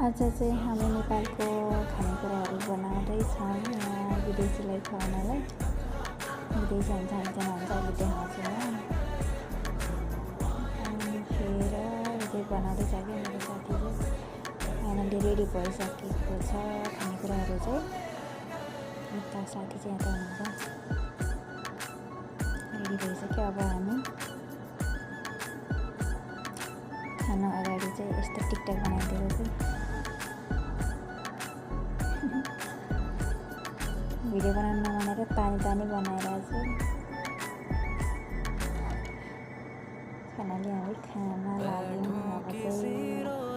आज चाहिँ हामी नेपालको खानेकुराहरू बनाउँदैछौँ यहाँ विदेशीलाई खुवाउनलाई। विदेशी हुन्छ एकजना हुन्छ अहिले देखाउँछु अनिखेर विदेश बनाउँदैछ कि मेरो साथीले फाइनली रेडी भइसकेको छ खानेकुराहरू चाहिँ। यता साथी चाहिँ यता हुनुहुन्छ रेडी भइसक्यो। अब हामी खाना अगाडि चाहिँ यस्तो टिकटक बनाइदिएको छु। भिडियो बनाउन नभनेर पानी बनाएर चाहिँ खानाले हामी खाना लाग्यौँ। अब चाहिँ